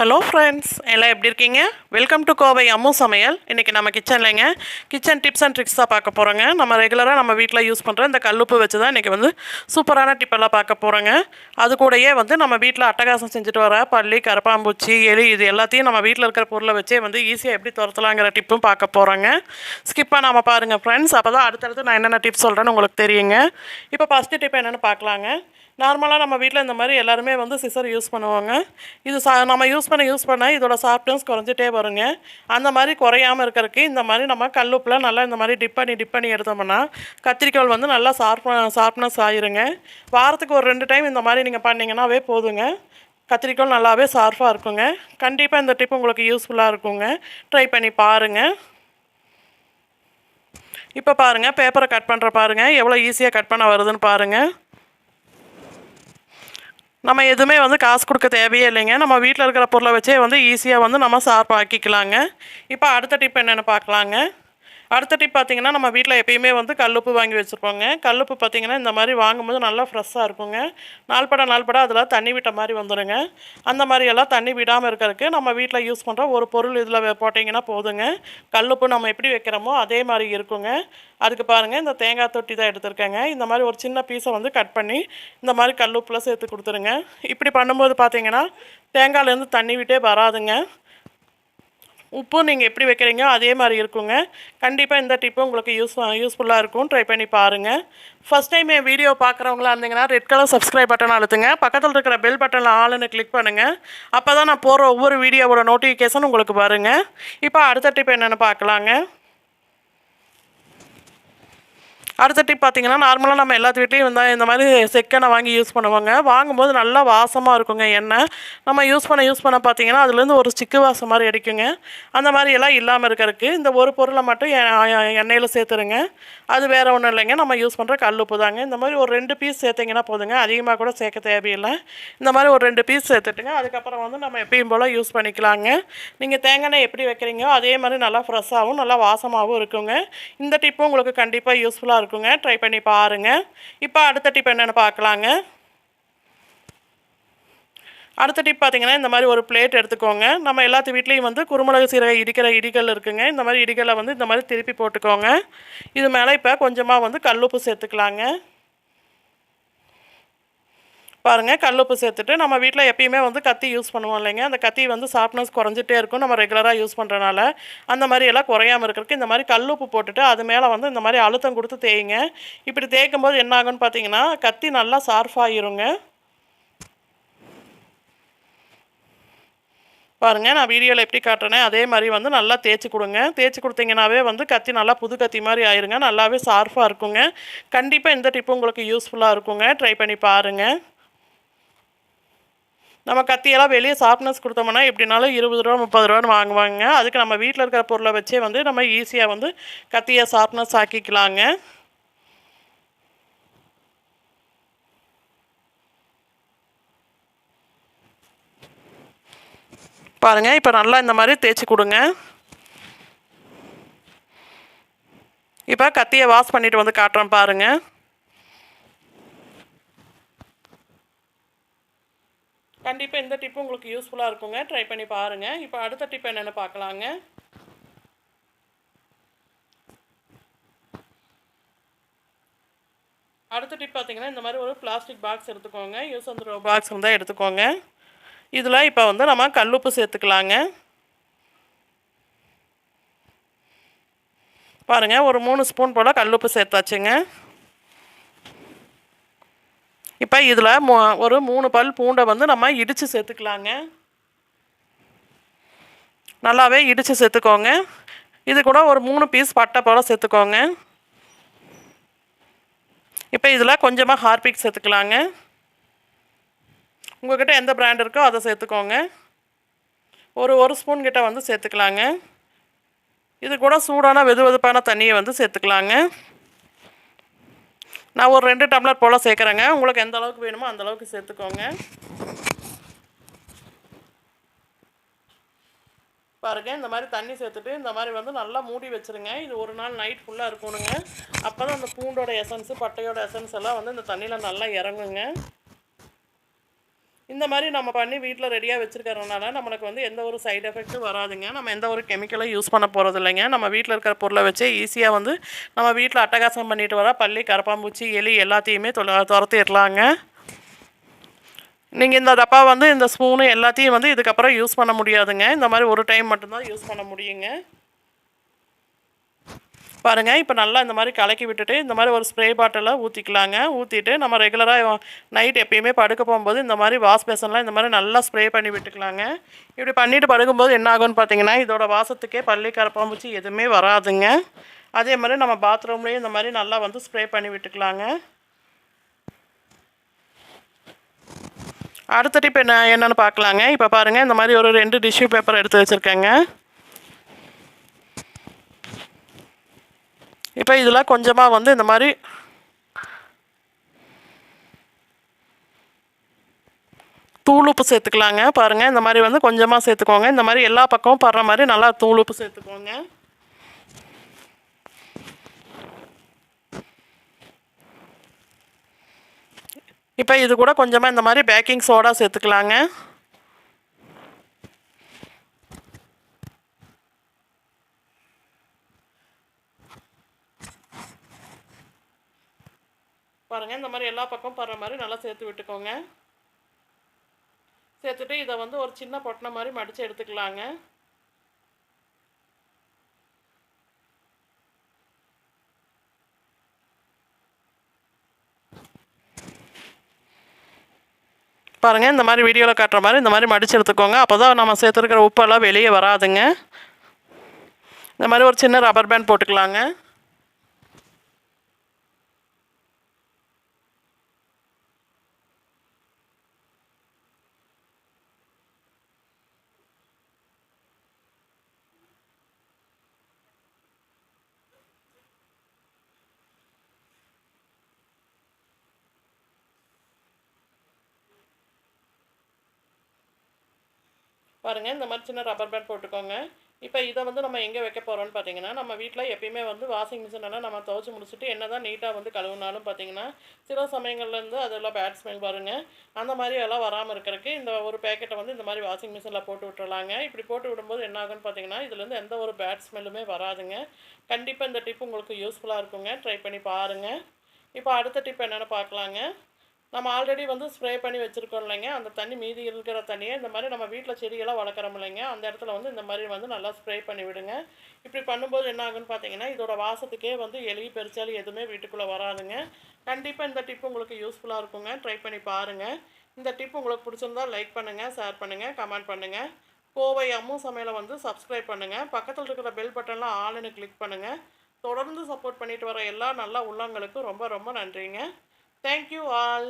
Hello friends, எல்லாம் எப்படி இருக்கீங்க? வெல்கம் டு கோவை அம்மு சமையல். இன்றைக்கி நம்ம கிச்சன்லைங்க கிச்சன் டிப்ஸ் அண்ட் ட்ரிக்ஸ் தான் பார்க்க போகிறோங்க. நம்ம ரெகுலராக நம்ம வீட்டில் யூஸ் பண்ணுற இந்த கல்லுப்பு வச்சு தான் இன்றைக்கி சூப்பரான டிப்பெல்லாம் பார்க்க போகிறோங்க. அது கூடயே நம்ம வீட்டில் அட்டகாசம் செஞ்சுட்டு வர பல்லி, கரப்பாம்பூச்சி, எலி இது எல்லாத்தையும் நம்ம வீட்டில் இருக்கிற பொருளை வச்சே ஈஸியாக எப்படி துரத்தலாங்கிற டிப்பும் பார்க்க போகிறோங்க. ஸ்கிப்பாக நாம் பாருங்கள் ஃப்ரெண்ட்ஸ். அப்போ தான் அடுத்தடுத்து நான் என்னென்ன டிப்ஸ் சொல்கிறேன்னு உங்களுக்கு தெரியுங்க. இப்போ ஃபஸ்ட்டு டிப் என்னென்னு பார்க்கலாங்க. நார்மலாக நம்ம வீட்டில் இந்த மாதிரி எல்லாருமே சிசர் யூஸ் பண்ணுவாங்க. இது நம்ம யூஸ் பண்ண இதோட சாஃப்ட்னஸ் குறைஞ்சிட்டே வருங்க. அந்த மாதிரி குறையாமல் இருக்கிறதுக்கு இந்த மாதிரி நம்ம கல்லுப்பில் நல்லா இந்த மாதிரி டிப் பண்ணி எடுத்தோம்னா கத்திரிக்கோல் நல்லா ஷார்ப்னஸ் ஆயிருங்க. வாரத்துக்கு ஒரு 2 டைம் இந்த மாதிரி நீங்கள் பண்ணிங்கன்னாவே போதுங்க. கத்திரிக்கோல் நல்லாவே ஷார்ப்பாக இருக்குங்க. கண்டிப்பாக இந்த டிப் உங்களுக்கு யூஸ்ஃபுல்லாக இருக்குங்க. ட்ரை பண்ணி பாருங்கள். இப்போ பாருங்கள், பேப்பரை கட் பண்ணுற பாருங்கள் எவ்வளோ ஈஸியாக கட் பண்ண வருதுன்னு பாருங்கள். நம்ம எதுவுமே காசு கொடுக்க தேவையே இல்லைங்க. நம்ம வீட்டில் இருக்கிற பொருளை வச்சே ஈஸியாக நம்ம ஷார்ப் ஆக்கிக்கலாங்க. இப்போ அடுத்த டிப் என்னென்னு பார்க்கலாங்க. அடுத்த டிப் பார்த்திங்கன்னா, நம்ம வீட்டில் எப்பயுமே கல்லுப்பு வாங்கி வச்சுருப்போங்க. கல்லுப்பு பார்த்திங்கன்னா இந்த மாதிரி வாங்கும்போது நல்லா ஃப்ரெஷ்ஷாக இருக்குங்க. நாள்பட அதில் தண்ணி விட்ட மாதிரி வந்துடுங்க. அந்த மாதிரியெல்லாம் தண்ணி விடாமல் இருக்கிறதுக்கு நம்ம வீட்டில் யூஸ் பண்ணுற ஒரு பொருள் இதில் போட்டிங்கன்னா போதுங்க. கல்லுப்பு நம்ம எப்படி வைக்கிறோமோ அதே மாதிரி இருக்குங்க. அதுக்கு பாருங்கள், இந்த தேங்காய் தொட்டி தான் எடுத்துருக்கேங்க. இந்த மாதிரி ஒரு சின்ன பீஸை கட் பண்ணி இந்த மாதிரி கல்லுப்பில் சேர்த்து கொடுத்துருங்க. இப்படி பண்ணும்போது பார்த்திங்கன்னா தேங்காயிலேருந்து தண்ணி விட்டே வராதுங்க. உப்பு நீங்கள் எப்படி வைக்கிறீங்க அதே மாதிரி இருக்குங்க. கண்டிப்பாக இந்த டிப்பு உங்களுக்கு யூஸ்ஃபுல்லாக இருக்கும். ட்ரை பண்ணி பாருங்கள். ஃபஸ்ட் டைம் என் வீடியோ பார்க்குறவங்களா இருந்தீங்கன்னா ரெட் கலர் சப்ஸ்கிரைப் பட்டன் அழுத்துங்க. பக்கத்தில் இருக்கிற பெல் பட்டனில் ஆளுன்னு கிளிக் பண்ணுங்கள். அப்போ தான் நான் போகிற ஒவ்வொரு வீடியோவோட நோட்டிஃபிகேஷன் உங்களுக்கு வருங்க. இப்போ அடுத்த டிப் என்னென்னு பார்க்கலாங்க. அடுத்த டிப் பார்த்திங்கன்னா, நார்மலாக நம்ம எல்லாத்து வீட்லேயும் இந்த மாதிரி செக்கெண்ணெய் வாங்கி யூஸ் பண்ணுவாங்க. வாங்கும்போது நல்லா வாசமாக இருக்குங்க எண்ணெய். நம்ம யூஸ் பண்ண பார்த்திங்கன்னா அதுலேருந்து ஒரு ஸ்டிக்கு வாசம் மாதிரி அடிக்குங்க. அந்த மாதிரி எல்லாம் இல்லாமல் இருக்கிறதுக்கு இந்த ஒரு பொருளை மட்டும் எண்ணெயில் சேர்த்துருங்க. அது வேறு ஒன்றும் இல்லைங்க, நம்ம யூஸ் பண்ணுற கல்லுப்பு தாங்க. இந்த மாதிரி ஒரு 2 பீஸ் சேர்த்திங்கன்னா போதுங்க. அதிகமாக கூட சேர்க்க தேவையில்லை. இந்த மாதிரி ஒரு 2 பீஸ் சேர்த்துட்டுங்க. அதுக்கப்புறம் நம்ம எப்பயும் போல் யூஸ் பண்ணிக்கலாங்க. நீங்கள் தேங்காய் எண்ணெய் எப்படி வைக்கிறீங்களோ அதே மாதிரி நல்லா ஃப்ரெஷ்ஷாகவும் நல்லா வாசமாகவும் இருக்குங்க. இந்த டிப்பும் உங்களுக்கு கண்டிப்பாக யூஸ்ஃபுல்லாக இருக்கும். ட்ரை பண்ணி பாருங்கள். இப்போ அடுத்த டிப் என்னென்னு பார்க்கலாங்க. அடுத்த டிப் பார்த்திங்கன்னா, இந்த மாதிரி ஒரு பிளேட் எடுத்துக்கோங்க. நம்ம எல்லாத்து வீட்லேயும் குருமிளகு சீரக இடிக்கிற இடிகள் இருக்குங்க. இந்த மாதிரி இடிகளை இந்த மாதிரி திருப்பி போட்டுக்கோங்க. இது மேலே இப்போ கொஞ்சமாக கல்லுப்பு சேர்த்துக்கலாங்க. பாருங்கள், கல்லுப்பு சேர்த்துட்டு நம்ம வீட்டில் எப்பயுமே கத்தி யூஸ் பண்ணுவோம் இல்லைங்க. அந்த கத்தி ஷார்ப்னஸ் குறைஞ்சிட்டே இருக்கும் நம்ம ரெகுலராக யூஸ் பண்ணுறனால. அந்த மாதிரி எல்லாம் குறையாமல் இருக்கிறதுக்கு இந்த மாதிரி கல்லுப்பு போட்டுட்டு அது மேலே இந்த மாதிரி அழுத்தம் கொடுத்து தேய்ங்க. இப்படி தேய்க்கும் போது என்ன ஆகுன்னு பார்த்தீங்கன்னா கத்தி நல்லா ஷார்ப்பாகிருங்க. பாருங்கள், நான் வீடியோவில் எப்படி காட்டுறேனே அதே மாதிரி நல்லா தேய்ச்சி கொடுங்க. தேய்ச்சி கொடுத்தீங்கன்னாவே கத்தி நல்லா புது கத்தி மாதிரி ஆயிருங்க. நல்லாவே ஷார்ப்பாக இருக்குங்க. கண்டிப்பாக இந்த டிப்பு உங்களுக்கு யூஸ்ஃபுல்லாக இருக்குங்க. ட்ரை பண்ணி பாருங்கள். நம்ம கத்தியெல்லாம் வெளியே ஷார்ப்னஸ் கொடுத்தோம்னா எப்படினாலும் 20 ரூபா 30 ரூபான்னு வாங்குவாங்க. அதுக்கு நம்ம வீட்டில் இருக்கிற பொருளை வச்சே நம்ம ஈஸியாக கத்தியை ஷார்ப்னஸ் ஆக்கிக்கலாங்க. பாருங்கள், இப்போ நல்லா இந்த மாதிரி தேய்ச்சி கொடுங்க. இப்போ கத்தியை வாஷ் பண்ணிவிட்டு காட்டுறேன் பாருங்கள். கண்டிப்பாக இந்த டிப்பு உங்களுக்கு யூஸ்ஃபுல்லாக இருக்குங்க. ட்ரை பண்ணி பாருங்கள். இப்போ அடுத்த டிப் என்னென்னு பார்க்கலாங்க. அடுத்த டிப் பார்த்திங்கன்னா, இந்த மாதிரி ஒரு பிளாஸ்டிக் பாக்ஸ் எடுத்துக்கோங்க. யூஸ் பண்ணுற பாக்ஸ் இருந்தால் எடுத்துக்கோங்க. இதில் இப்போ நம்ம கல்லுப்பு சேர்த்துக்கலாங்க. பாருங்கள், ஒரு 3 ஸ்பூன் போல் கல்லுப்பு சேர்த்தாச்சுங்க. இப்போ இதில் ஒரு 3 பல் பூண்டை நம்ம இடித்து சேர்த்துக்கலாங்க. நல்லாவே இடித்து சேர்த்துக்கோங்க. இது கூட ஒரு 3 பீஸ் பட்டை போல் சேர்த்துக்கோங்க. இப்போ இதில் கொஞ்சமாக ஹார்பிக் சேர்த்துக்கலாங்க. உங்கள்கிட்ட எந்த பிராண்ட் இருக்கோ அதை சேர்த்துக்கோங்க. ஒரு ஸ்பூன் கிட்ட சேர்த்துக்கலாங்க. இது கூட சூடான வெதுவெதுப்பான தண்ணியை சேர்த்துக்கலாங்க. நான் ஒரு 2 டம்ளர் போல் சேர்க்குறேங்க. உங்களுக்கு எந்த அளவுக்கு வேணுமோ அந்த அளவுக்கு சேர்த்துக்கோங்க. பாருங்கள், இந்த மாதிரி தண்ணி சேர்த்துட்டு இந்த மாதிரி நல்லா மூடி வச்சுருங்க. இது ஒரு நாள் நைட் ஃபுல்லாக இருக்கணுங்க. அப்போ தான் அந்த பூண்டோட எசன்ஸு பட்டையோட எசன்ஸ் எல்லாம் இந்த தண்ணியில் நல்லா இறங்குங்க. இந்த மாதிரி நம்ம பண்ணி வீட்டில் ரெடியாக வச்சுருக்கறதுனால நம்மளுக்கு வந்து எந்த ஒரு சைடு எஃபெக்ட்டும் வராதுங்க. நம்ம எந்த ஒரு கெமிக்கலும் யூஸ் பண்ண போகிறது இல்லைங்க. நம்ம வீட்டில் இருக்கிற பொருளை வச்சே ஈஸியாக வந்து நம்ம வீட்டில் அட்டகாசம் பண்ணிட்டு வர பல்லி, கரப்பாம்பூச்சி, எலி எல்லாத்தையுமே துரத்திடலாங்க. நீங்கள் இந்த டப்பா வந்து இந்த ஸ்பூனு எல்லாத்தையும் வந்து இதுக்கப்புறம் யூஸ் பண்ண முடியாதுங்க. இந்த மாதிரி ஒரு டைம் மட்டும்தான் யூஸ் பண்ண முடியுங்க. பாருங்கள், இப்போ நல்லா இந்த மாதிரி கலக்கி விட்டுட்டு இந்த மாதிரி ஒரு ஸ்ப்ரே பாட்டிலில் ஊற்றிக்கலாங்க. ஊற்றிட்டு நம்ம ரெகுலராக நைட் எப்பயுமே படுக்க போகும்போது இந்த மாதிரி வாஷ் பேசன்லாம் இந்த மாதிரி நல்லா ஸ்ப்ரே பண்ணி விட்டுக்கலாங்க. இப்படி பண்ணிவிட்டு படுக்கும்போது என்ன ஆகும்னு பார்த்தீங்கன்னா, இதோட வாசத்துக்கே பல்லி, கரப்பாம்பூச்சி எதுவுமே வராதுங்க. அதே மாதிரி நம்ம பாத்ரூம்லேயும் இந்த மாதிரி நல்லா வந்து ஸ்ப்ரே பண்ணி விட்டுக்கலாங்க. அடுத்த டிப் என்னென்னு பார்க்கலாங்க. இப்போ பாருங்கள், இந்த மாதிரி ஒரு 2 டிஷ்யூ பேப்பர் எடுத்து வச்சுருக்கேங்க. இப்போ இதில் கொஞ்சமாக வந்து இந்த மாதிரி தூள் உப்பு சேர்த்துக்கலாங்க. பாருங்கள், இந்த மாதிரி வந்து கொஞ்சமாக சேர்த்துக்கோங்க. இந்த மாதிரி எல்லா பக்கமும் படுற மாதிரி நல்லா தூள் உப்பு சேர்த்துக்கோங்க. இப்போ இது கூட கொஞ்சமாக இந்த மாதிரி பேக்கிங் சோடா சேர்த்துக்கலாங்க. பாருங்கள், இந்த மாதிரி எல்லா பக்கமும் படுற மாதிரி நல்லா சேர்த்து விட்டுக்கோங்க. சேர்த்துட்டு இதை வந்து ஒரு சின்ன பொட்டனை மாதிரி மடித்து எடுத்துக்கலாங்க. பாருங்கள், இந்த மாதிரி வீடியோவில் காட்டுற மாதிரி இந்த மாதிரி மடித்து எடுத்துக்கோங்க. அப்போ தான் நம்ம சேர்த்துருக்கிற உப்பெல்லாம் வெளியே வராதுங்க. இந்த மாதிரி ஒரு சின்ன ரப்பர் பேண்ட் போட்டுக்கலாங்க. பாருங்கள், இந்த மாதிரி சின்ன ரப்பர் பேண்ட் போட்டுக்கோங்க. இப்போ இதை வந்து நம்ம எங்கே வைக்க போகிறோம்னு பார்த்தீங்கன்னா, நம்ம வீட்டில் எப்பயுமே வந்து வாஷிங் மிஷினெல்லாம் நம்ம துவைச்சி முடிச்சுட்டு என்ன தான் நீட்டாக வந்து கழுவுனாலும் பார்த்தீங்கன்னா, சில சமயங்கள்லேருந்து அதெல்லாம் பேட் ஸ்மெல் பாருங்கள். அந்த மாதிரி எல்லாம் வராமல் இருக்கிறதுக்கு இந்த ஒரு பேக்கெட்டை வந்து இந்த மாதிரி வாஷிங் மிஷினில் போட்டு விட்டுறலாங்க. இப்படி போட்டு விடும்போது என்ன ஆகுன்னு பார்த்தீங்கன்னா, இதுலேருந்து எந்த ஒரு பேட் ஸ்மெல்லுமே வராதுங்க. கண்டிப்பாக இந்த டிப் உங்களுக்கு யூஸ்ஃபுல்லாக இருக்குங்க. ட்ரை பண்ணி பாருங்கள். இப்போ அடுத்த டிப் என்னென்னு பார்க்கலாங்க. நம்ம ஆல்ரெடி வந்து ஸ்ப்ரே பண்ணி வச்சுருக்கோம் இல்லைங்க, அந்த தண்ணி மீதி இருக்கிற தண்ணியை இந்த மாதிரி நம்ம வீட்டில் செடியெல்லாம் வளர்க்குறோம் இல்லைங்க, அந்த இடத்துல வந்து இந்த மாதிரி வந்து நல்லா ஸ்ப்ரே பண்ணி விடுங்க. இப்படி பண்ணும்போது என்ன ஆகுன்னு பார்த்தீங்கன்னா, இதோட வாசத்துக்கே வந்து எலி, பெருச்சாலி எதுவுமே வீட்டுக்குள்ளே வராதுங்க. கண்டிப்பாக இந்த டிப் உங்களுக்கு யூஸ்ஃபுல்லாக இருக்குங்க. ட்ரை பண்ணி பாருங்கள். இந்த டிப் உங்களுக்கு பிடிச்சிருந்தா லைக் பண்ணுங்கள், ஷேர் பண்ணுங்கள், கமெண்ட் பண்ணுங்கள். கோவை அம்மு சமையலை வந்து சப்ஸ்கிரைப் பண்ணுங்கள். பக்கத்தில் இருக்கிற பெல் பட்டனில் ஆல்னு கிளிக் பண்ணுங்கள். தொடர்ந்து சப்போர்ட் பண்ணிட்டு வர எல்லா நல்ல உள்ளங்களுக்கும் ரொம்ப ரொம்ப நன்றிங்க. Thank you all.